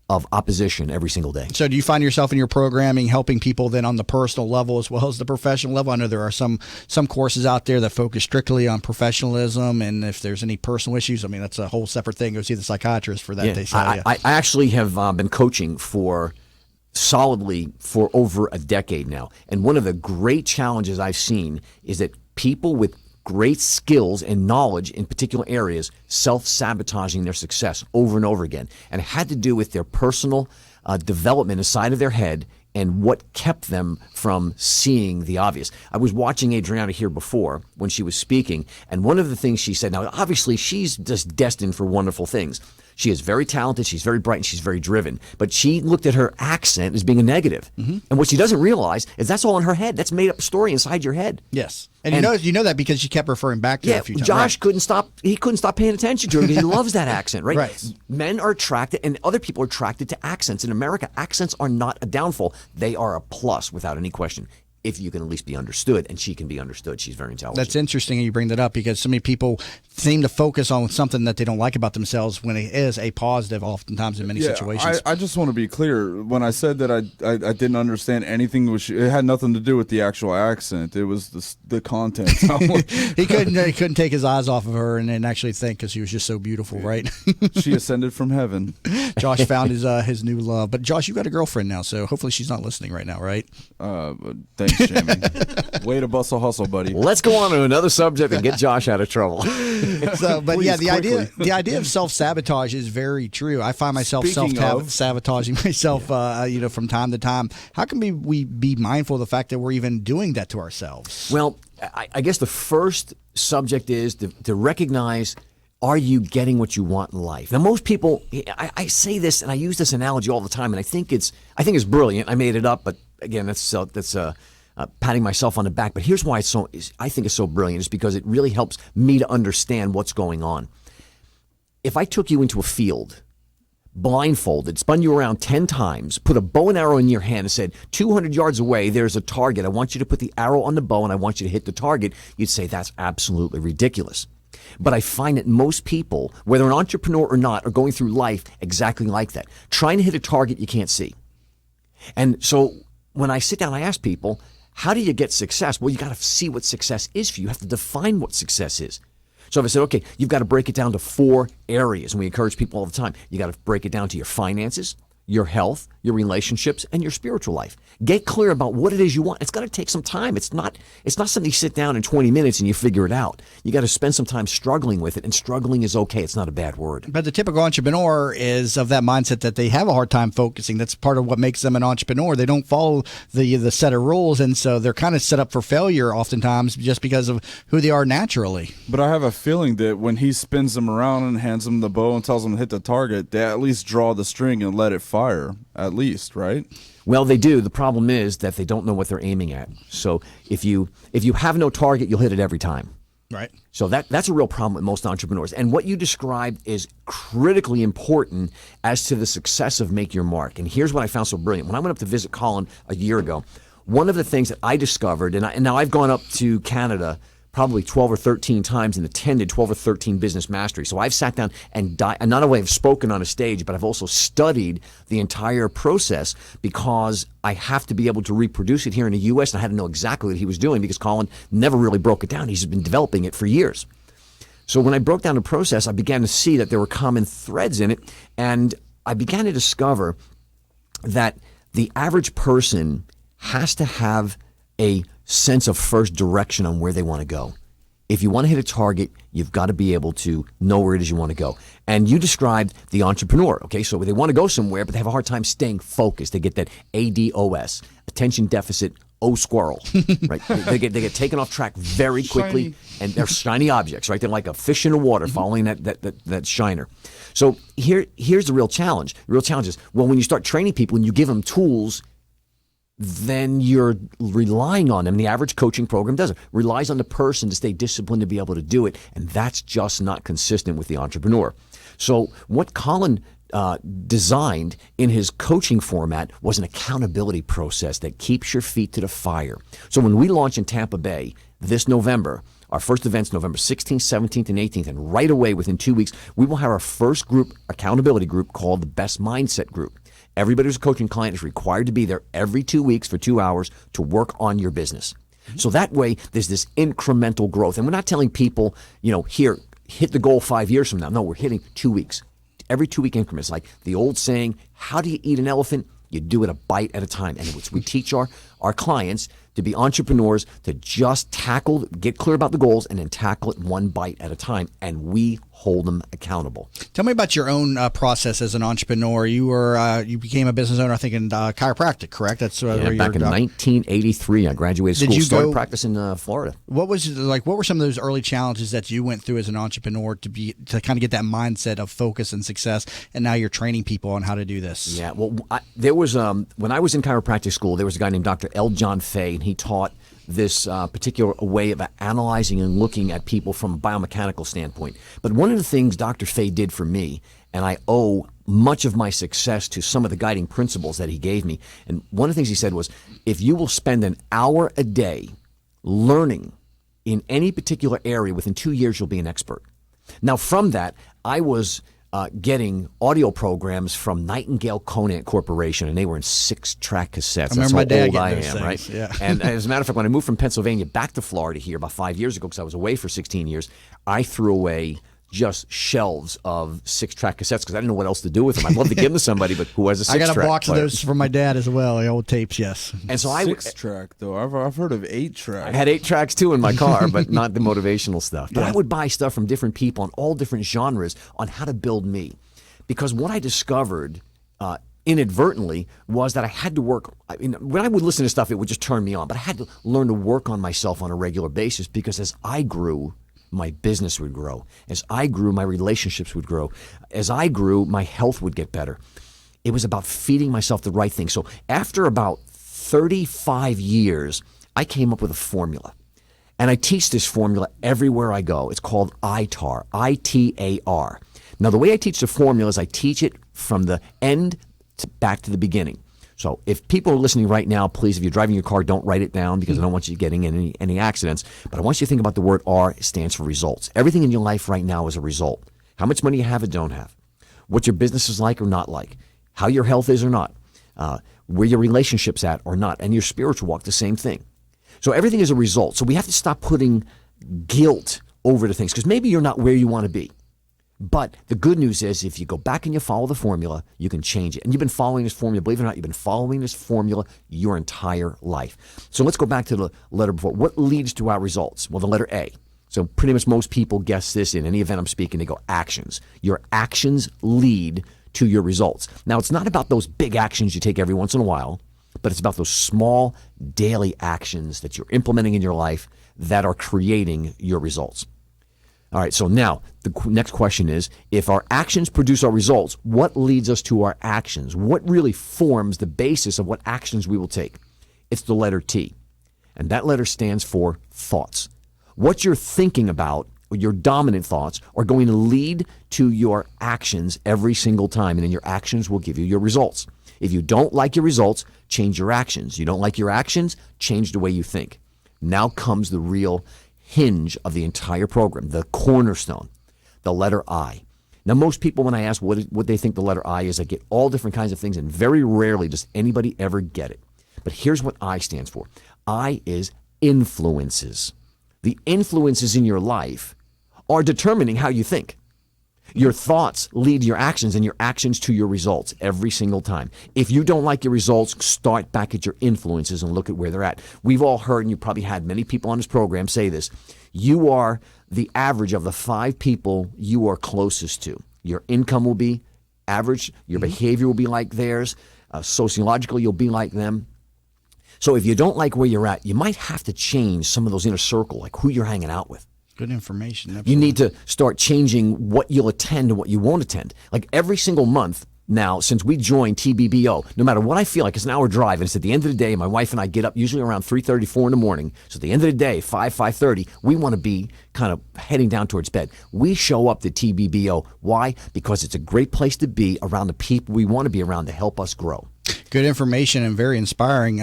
of opposition every single day. So do you find yourself in your programming helping people then on the personal level as well as the professional level? I know there are some courses out there that focus strictly on professionalism, and if there's any personal issues, I mean, that's a whole separate thing. Go see the psychiatrist for that. Yeah, They say. I actually have been coaching solidly for over a decade now. And one of the great challenges I've seen is that people with great skills and knowledge in particular areas self-sabotaging their success over and over again. And it had to do with their personal development inside of their head and what kept them from seeing the obvious. I was watching Adriana here before when she was speaking, and one of the things she said, now obviously she's just destined for wonderful things. She is very talented, she's very bright, and she's very driven. But she looked at her accent as being a negative. Mm-hmm. And what she doesn't realize is that's all in her head. That's made up a story inside your head. Yes. And you know that because she kept referring back to it a few times. Josh couldn't stop paying attention to her because he loves that accent, right? Right. Men are attracted, and other people are attracted to accents. In America, accents are not a downfall. They are a plus without any question. If you can at least be understood, and she can be understood. She's very intelligent. That's interesting you bring that up because so many people seem to focus on something that they don't like about themselves when it is a positive oftentimes in many situations. I just want to be clear. When I said that I didn't understand anything, it had nothing to do with the actual accent. It was the content. He couldn't take his eyes off of her and actually think because she was just so beautiful, right? She ascended from heaven. Josh found his new love. But Josh, you got a girlfriend now, so hopefully she's not listening right now, right? Thanks, Jamie. Way to bustle hustle, buddy. Let's go on to another subject and get Josh out of trouble. But please, the idea of self-sabotage is very true. I find myself self-sabotaging myself, from time to time. How can we be mindful of the fact that we're even doing that to ourselves? Well, I guess the first subject is to recognize, are you getting what you want in life? Now, most people, I say this and I use this analogy all the time, and I think it's brilliant. I made it up, but again, that's patting myself on the back. But here's why I think it's so brilliant. It's because it really helps me to understand what's going on. If I took you into a field, blindfolded, spun you around 10 times, put a bow and arrow in your hand and said, 200 yards away, there's a target. I want you to put the arrow on the bow and I want you to hit the target. You'd say, that's absolutely ridiculous. But I find that most people, whether an entrepreneur or not, are going through life exactly like that, trying to hit a target you can't see. And so when I sit down, I ask people, how do you get success? Well, you got to see what success is for you. You have to define what success is. So if I said, okay, you've got to break it down to 4 areas, and we encourage people all the time. You got to break it down to your finances, your health, your relationships, and your spiritual life. Get clear about what it is you want. It's got to take some time. It's not something you sit down in 20 minutes and you figure it out. You got to spend some time struggling with it, and struggling is okay. It's not a bad word. But the typical entrepreneur is of that mindset that they have a hard time focusing. That's part of what makes them an entrepreneur. They don't follow the set of rules, and so they're kind of set up for failure oftentimes just because of who they are naturally. But I have a feeling that when he spins them around and hands them the bow and tells them to hit the target, they at least draw the string and let it fire, at least, right? Well, they do. The problem is that they don't know what they're aiming at. So if you have no target, you'll hit it every time. Right. So that's a real problem with most entrepreneurs. And what you described is critically important as to the success of Make Your Mark. And here's what I found so brilliant. When I went up to visit Colin a year ago, one of the things that I discovered, and now I've gone up to Canada probably 12 or 13 times and attended 12 or 13 business mastery. So I've sat down and not only have spoken on a stage, but I've also studied the entire process because I have to be able to reproduce it here in the U.S. And I had to know exactly what he was doing because Colin never really broke it down. He's been developing it for years. So when I broke down the process, I began to see that there were common threads in it. And I began to discover that the average person has to have a sense of first direction on where they want to go. If you want to hit a target, you've got to be able to know where it is you want to go. And you described the entrepreneur, okay? So they want to go somewhere, but they have a hard time staying focused. They get that ADOS, attention deficit, squirrel, right? They get taken off track very quickly, and they're shiny objects, right? They're like a fish in the water following that shiner. So here's the real challenge. The real challenge is, well, when you start training people and you give them tools, then you're relying on them. The average coaching program doesn't. Relies on the person to stay disciplined to be able to do it, and that's just not consistent with the entrepreneur. So what Colin designed in his coaching format was an accountability process that keeps your feet to the fire. So when we launch in Tampa Bay this November, our first event's November 16th, 17th, and 18th, and right away within 2 weeks, we will have our first group, accountability group, called the Best Mindset Group. Everybody who's a coaching client is required to be there every 2 weeks for 2 hours to work on your business. So that way, there's this incremental growth. And we're not telling people, here, hit the goal 5 years from now. No, we're hitting 2 weeks. Every 2 week increments. Like the old saying, how do you eat an elephant? You do it a bite at a time. And we teach our clients to be entrepreneurs, to just get clear about the goals and then tackle it one bite at a time. And we hold them accountable. Tell me about your own process as an entrepreneur. You became a business owner, I think, in chiropractic, correct? That's back in 1983. I graduated school, started practicing in Florida. What were some of those early challenges that you went through as an entrepreneur to kind of get that mindset of focus and success? And now you're training people on how to do this. Yeah, well, there was when I was in chiropractic school, there was a guy named Dr. L. John Fay, and he taught this particular way of analyzing and looking at people from a biomechanical standpoint. But one of the things Dr. Fay did for me, and I owe much of my success to some of the guiding principles that he gave me, and one of the things he said was, if you will spend an hour a day learning in any particular area, within 2 years you'll be an expert. Now from that, I was getting audio programs from Nightingale Conant Corporation, and they were in 6-track cassettes. I remember my dad old I getting am, those right? things, yeah. And as a matter of fact, when I moved from Pennsylvania back to Florida here about 5 years ago, because I was away for 16 years, I threw away just shelves of 6-track cassettes because I didn't know what else to do with them. I'd love to give them to somebody, but who has a 6-track? I got a box player? of those from my dad as well, the old tapes, yes. And so 6-track, though. I've heard of 8-track. I had 8 tracks too in my car, but not the motivational stuff. But I would buy stuff from different people on all different genres on how to build me. Because what I discovered inadvertently was that I had to work. When I would listen to stuff, it would just turn me on. But I had to learn to work on myself on a regular basis because as I grew, my business would grow. As I grew, my relationships would grow. As I grew, my health would get better. It was about feeding myself the right thing. So after about 35 years, I came up with a formula. And I teach this formula everywhere I go. It's called ITAR, I-T-A-R. Now, the way I teach the formula is I teach it from the end back to the beginning. So if people are listening right now, please, if you're driving your car, don't write it down because I don't want you getting in any accidents. But I want you to think about the word R. It stands for results. Everything in your life right now is a result. How much money you have or don't have. What your business is like or not like. How your health is or not. Where your relationship's at or not. And your spiritual walk, the same thing. So everything is a result. So we have to stop putting guilt over the things because maybe you're not where you want to be. But the good news is if you go back and you follow the formula, you can change it. And you've been following this formula. Believe it or not, you've been following this formula your entire life. So let's go back to the letter before. What leads to our results? Well, the letter A. So pretty much most people guess this in any event I'm speaking. They go actions. Your actions lead to your results. Now, it's not about those big actions you take every once in a while, but it's about those small daily actions that you're implementing in your life that are creating your results. All right, so now the next question is, if our actions produce our results, what leads us to our actions? What really forms the basis of what actions we will take? It's the letter T, and that letter stands for thoughts. What you're thinking about, or your dominant thoughts, are going to lead to your actions every single time, and then your actions will give you your results. If you don't like your results, change your actions. You don't like your actions, change the way you think. Now comes the real hinge of the entire program, the cornerstone, the letter I. Now, most people, when I ask what they think the letter I is, I get all different kinds of things, and very rarely does anybody ever get it. But here's what I stands for. I is influences. The influences in your life are determining how you think. Your thoughts lead your actions, and your actions to your results every single time. If you don't like your results, start back at your influences and look at where they're at. We've all heard, and you probably had many people on this program say this, you are the average of the 5 people you are closest to. Your income will be average. Your behavior will be like theirs. Sociologically, you'll be like them. So if you don't like where you're at, you might have to change some of those inner circle, like who you're hanging out with. Good information. Absolutely. You need to start changing what you'll attend and what you won't attend. Like every single month now, since we joined TBBO, no matter what I feel like, it's an hour drive, and it's at the end of the day, my wife and I get up usually around 3:30, 4 in the morning. So at the end of the day, 5:30, we want to be kind of heading down towards bed. We show up to TBBO. Why? Because it's a great place to be around the people we want to be around to help us grow. Good information and very inspiring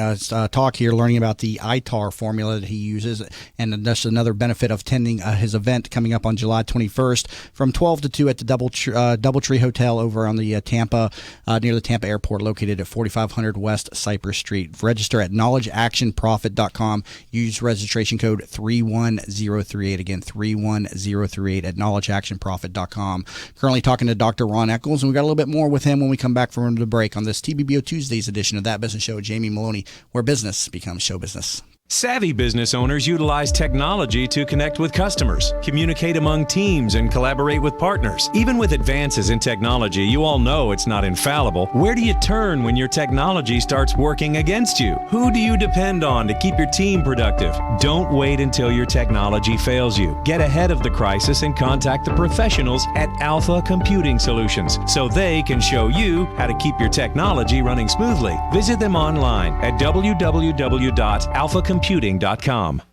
talk here, learning about the ITAR formula that he uses. And that's another benefit of attending his event coming up on July 21st from 12 to 2 at the Doubletree Hotel over on the Tampa, near the Tampa airport, located at 4500 West Cypress Street. Register at knowledgeactionprofit.com. Use registration code 31038. Again, 31038 at knowledgeactionprofit.com. Currently talking to Dr. Ron Eccles, and we got a little bit more with him when we come back from the break on this TBBO Tuesday's edition of That Business Show with Jamie Maloney, where business becomes show business. Savvy business owners utilize technology to connect with customers, communicate among teams, and collaborate with partners. Even with advances in technology, you all know it's not infallible. Where do you turn when your technology starts working against you? Who do you depend on to keep your team productive? Don't wait until your technology fails you. Get ahead of the crisis and contact the professionals at Alpha Computing Solutions so they can show you how to keep your technology running smoothly. Visit them online at www.alphacomputing.com.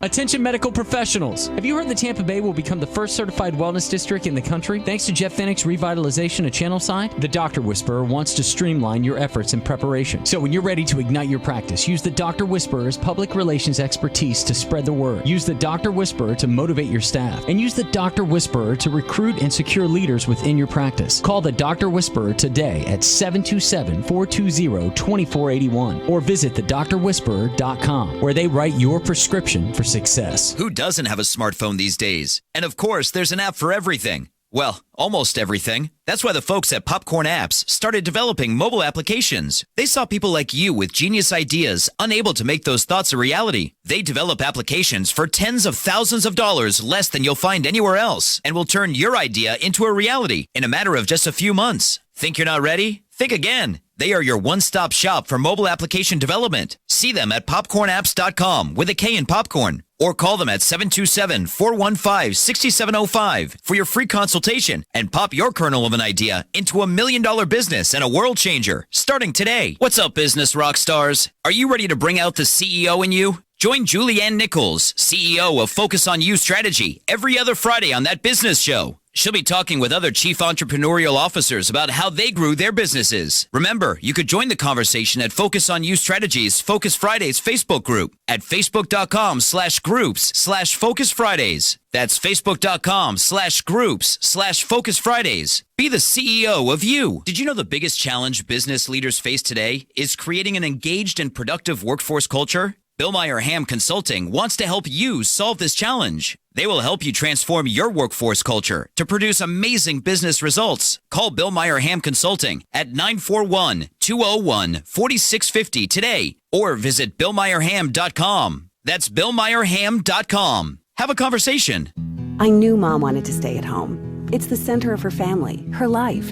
Attention medical professionals. Have you heard that Tampa Bay will become the first certified wellness district in the country? Thanks to Jeff Fennick's revitalization of Channelside, the Dr. Whisperer wants to streamline your efforts in preparation. So when you're ready to ignite your practice, use the Dr. Whisperer's public relations expertise to spread the word. Use the Dr. Whisperer to motivate your staff. And use the Dr. Whisperer to recruit and secure leaders within your practice. Call the Dr. Whisperer today at 727-420-2481 or visit thedrwhisperer.com, where they write your prescription for success. Who doesn't have a smartphone these days? And of course, there's an app for everything. Well, almost everything. That's why the folks at Popcorn Apps started developing mobile applications. They saw people like you with genius ideas, unable to make those thoughts a reality. They develop applications for tens of thousands of dollars less than you'll find anywhere else, and will turn your idea into a reality in a matter of just a few months. Think you're not ready? Think again. They are your one-stop shop for mobile application development. See them at popcornapps.com with a K in popcorn, or call them at 727-415-6705 for your free consultation and pop your kernel of an idea into $1 million business and a world changer starting today. What's up, business rock stars? Are you ready to bring out the CEO in you? Join Julianne Nichols, CEO of Focus on You Strategy, every other Friday on That Business Show. She'll be talking with other chief entrepreneurial officers about how they grew their businesses. Remember, you could join the conversation at Focus on You Strategies Focus Fridays Facebook group at facebook.com/groups/Focus Fridays. That's facebook.com/groups/Focus Fridays. Be the CEO of you. Did you know the biggest challenge business leaders face today is creating an engaged and productive workforce culture? Bill Meyer Ham Consulting wants to help you solve this challenge. They will help you transform your workforce culture to produce amazing business results. Call Bill Meyer Ham Consulting at 941-201-4650 today or visit billmeyerham.com. That's billmeyerham.com. Have a conversation. I knew Mom wanted to stay at home. It's the center of her family, her life.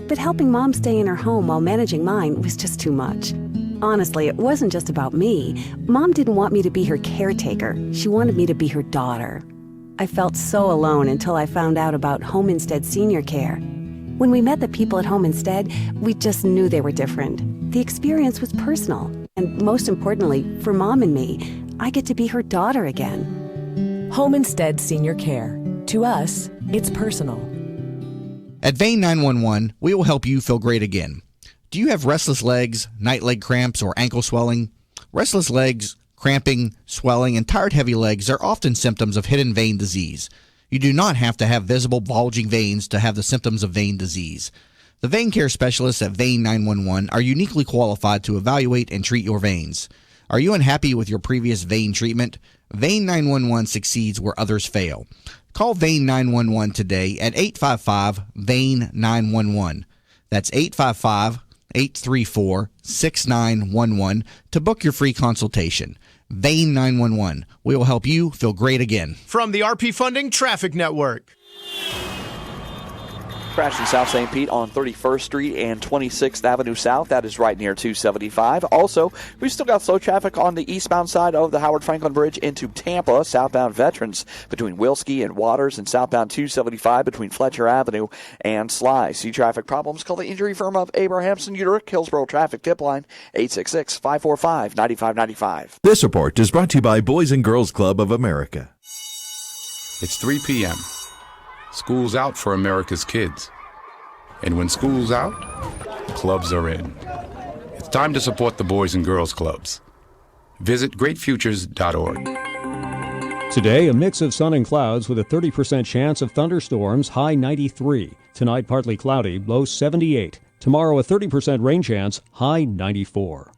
But helping Mom stay in her home while managing mine was just too much. Honestly, it wasn't just about me. Mom didn't want me to be her caretaker. She wanted me to be her daughter. I felt so alone until I found out about Home Instead Senior Care. When we met the people at Home Instead, we just knew they were different. The experience was personal. And most importantly, for Mom and me, I get to be her daughter again. Home Instead Senior Care. To us, it's personal. At Vein 911, we will help you feel great again. Do you have restless legs, night leg cramps, or ankle swelling? Restless legs, cramping, swelling, and tired heavy legs are often symptoms of hidden vein disease. You do not have to have visible bulging veins to have the symptoms of vein disease. The vein care specialists at Vein 911 are uniquely qualified to evaluate and treat your veins. Are you unhappy with your previous vein treatment? Vein 911 succeeds where others fail. Call Vein 911 today at 855-VEIN-911. That's 855-834-6911 to book your free consultation. Vein 911. We will help you feel great again. From the RP Funding Traffic Network. Crash in South St. Pete on 31st Street and 26th Avenue South. That is right near 275. Also, we've still got slow traffic on the eastbound side of the Howard Franklin Bridge into Tampa, southbound Veterans between Wilski and Waters, and southbound 275 between Fletcher Avenue and Sly. See traffic problems? Call the injury firm of Abrahamson Uterick, Hillsborough Traffic Tip Line, 866-545-9595. This report is brought to you by Boys and Girls Club of America. It's 3 p.m. School's out for America's kids. And when school's out, clubs are in. It's time to support the Boys and Girls Clubs. Visit greatfutures.org. Today, a mix of sun and clouds with a 30% chance of thunderstorms, high 93. Tonight, partly cloudy, low 78. Tomorrow, a 30% rain chance, high 94.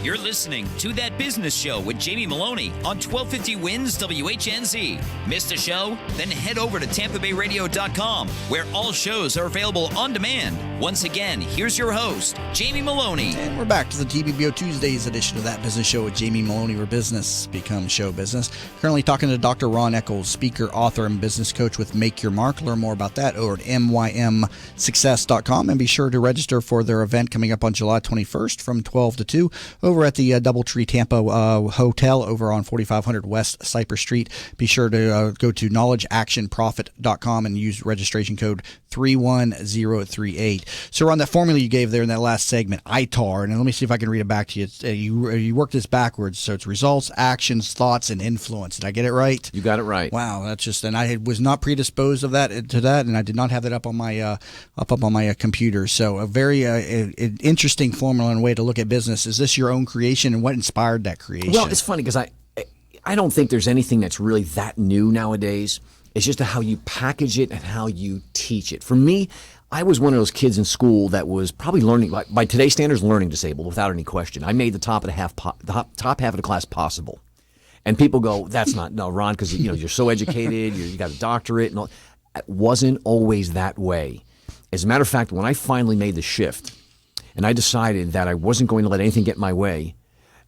You're listening to That Business Show with Jamie Maloney on 1250 Wins WHNZ. Missed a show? Then head over to TampaBayRadio.com, where all shows are available on demand. Once again, here's your host, Jamie Maloney. And we're back to the TBBO Tuesdays edition of That Business Show with Jamie Maloney, where business becomes show business. Currently talking to Dr. Ron Eccles, speaker, author, and business coach with Make Your Mark. Learn more about that over at mymsuccess.com, and be sure to register for their event coming up on July 21st from 12 to 2 over at the Doubletree Tampa Hotel over on 4500 West Cypress Street. Be sure to go to knowledgeactionprofit.com and use registration code 31038. So, Ron, that formula you gave there in that last segment, ITAR, and let me see if I can read it back to you. You worked this backwards, so it's results, actions, thoughts, and influence. Did I get it right? You got it right. Wow, that's just, and I was not predisposed to that, and I did not have that up on my computer. So, a very interesting formula and way to look at business. Is this your own creation, and what inspired that creation? Well, it's funny because I don't think there's anything that's really that new nowadays. It's just how you package it and how you teach it. For me, I was one of those kids in school that was probably learning, by today's standards, learning disabled without any question. I made the top half of the class possible. And people go, that's not, no, Ron, because you're so educated, you got a doctorate, and all. It wasn't always that way. As a matter of fact, when I finally made the shift, and I decided that I wasn't going to let anything get in my way,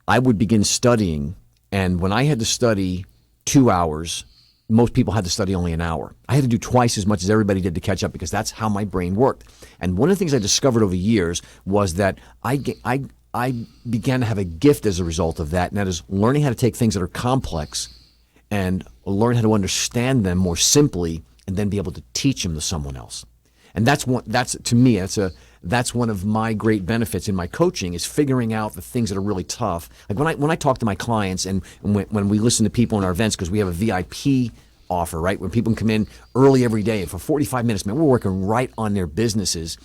I would begin studying. And when I had to study 2 hours, most people had to study only an hour. I had to do twice as much as everybody did to catch up because that's how my brain worked. And one of the things I discovered over the years was that I began to have a gift as a result of that, and that is learning how to take things that are complex and learn how to understand them more simply and then be able to teach them to someone else. And that's one of my great benefits in my coaching is figuring out the things that are really tough. Like when I talk to my clients and when we listen to people in our events, because we have a VIP offer, right? When people come in early every day and for 45 minutes, man, we're working right on their businesses.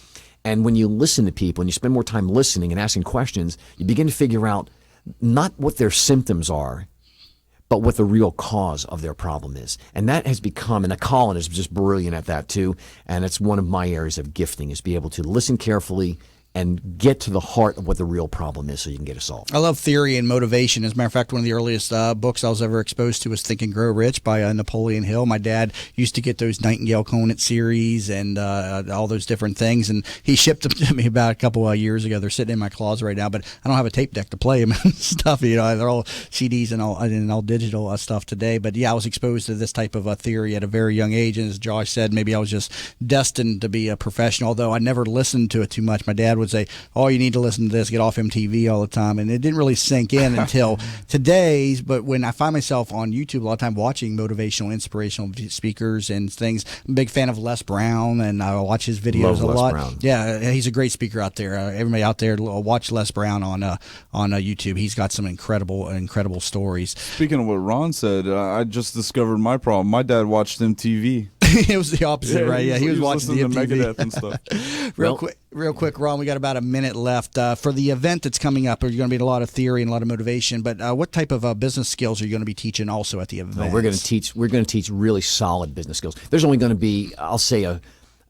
And when you listen to people and you spend more time listening and asking questions, you begin to figure out not what their symptoms are, but what the real cause of their problem is. And that has become, and Colin is just brilliant at that too, and it's one of my areas of gifting, is be able to listen carefully and get to the heart of what the real problem is so you can get it solved. I love theory and motivation. As a matter of fact, one of the earliest books I was ever exposed to was Think and Grow Rich by Napoleon Hill. My dad used to get those Nightingale Conant series and all those different things, and he shipped them to me about a couple of years ago. They're sitting in my closet right now, but I don't have a tape deck to play them and stuff. They're all CDs and all digital stuff today. But yeah, I was exposed to this type of theory at a very young age, and as Josh said, maybe I was just destined to be a professional, although I never listened to it too much. My dad would say, "Oh, you need to listen to this, get off MTV all the time," and it didn't really sink in until today's. But when I find myself on YouTube a lot of time watching motivational, inspirational speakers and things, I'm a big fan of Les Brown, and I watch his videos a lot. Brown. Yeah, he's a great speaker out there. Everybody out there, watch Les Brown on YouTube. He's got some incredible stories. Speaking of what Ron said, I just discovered my problem. My dad watched MTV. It was the opposite, right? Yeah, he was watching the listening to MTV. Megadeth and stuff. Real quick, Ron, we got about a minute left. For the event that's coming up, there's going to be a lot of theory and a lot of motivation, but what type of business skills are you going to be teaching also at the event? No, we're going to teach really solid business skills. There's only going to be, I'll say,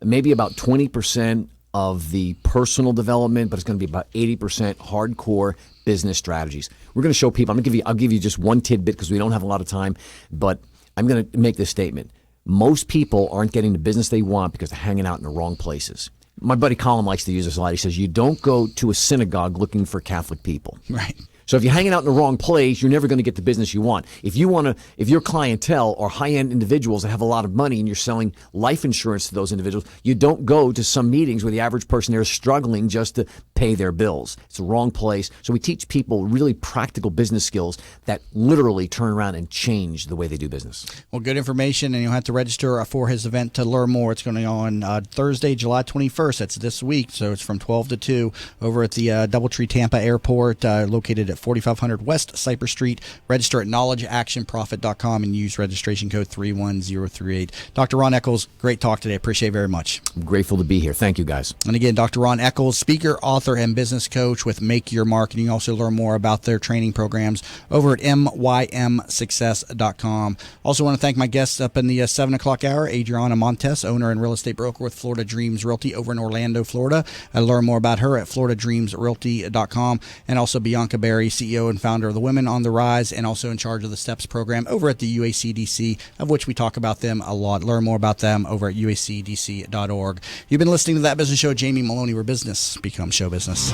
maybe about 20% of the personal development, but it's going to be about 80% hardcore business strategies. We're going to show people. I'll give you just one tidbit because we don't have a lot of time, but I'm going to make this statement. Most people aren't getting the business they want because they're hanging out in the wrong places. My buddy Colin likes to use this a lot. He says, you don't go to a synagogue looking for Catholic people. Right. So if you're hanging out in the wrong place, you're never going to get the business you want. If your clientele are high-end individuals that have a lot of money and you're selling life insurance to those individuals, you don't go to some meetings where the average person there is struggling just to pay their bills. It's the wrong place. So we teach people really practical business skills that literally turn around and change the way they do business. Well, good information, and you'll have to register for his event to learn more. It's going to be on Thursday, July 21st. That's this week, so it's from 12 to 2 over at the Doubletree Tampa Airport, located at 4500 West Cypress Street. Register at knowledgeactionprofit.com and use registration code 31038. Dr. Ron Eccles, great talk today. Appreciate it very much. I'm grateful to be here. Thank you, guys. And again, Dr. Ron Eccles, speaker, author, and business coach with Make Your Mark. And you can also learn more about their training programs over at mymsuccess.com. Also want to thank my guests up in the 7 o'clock hour, Adriana Montes, owner and real estate broker with Florida Dreams Realty over in Orlando, Florida. Learn more about her at floridadreamsrealty.com. And also Bianca Berry, CEO and founder of the Women on the Rise, and also in charge of the STEPS program over at the UACDC, of which we talk about them a lot. Learn more about them over at uacdc.org. You've been listening to That Business Show. Jamie Maloney, where business becomes show business.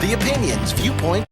The opinions, viewpoint.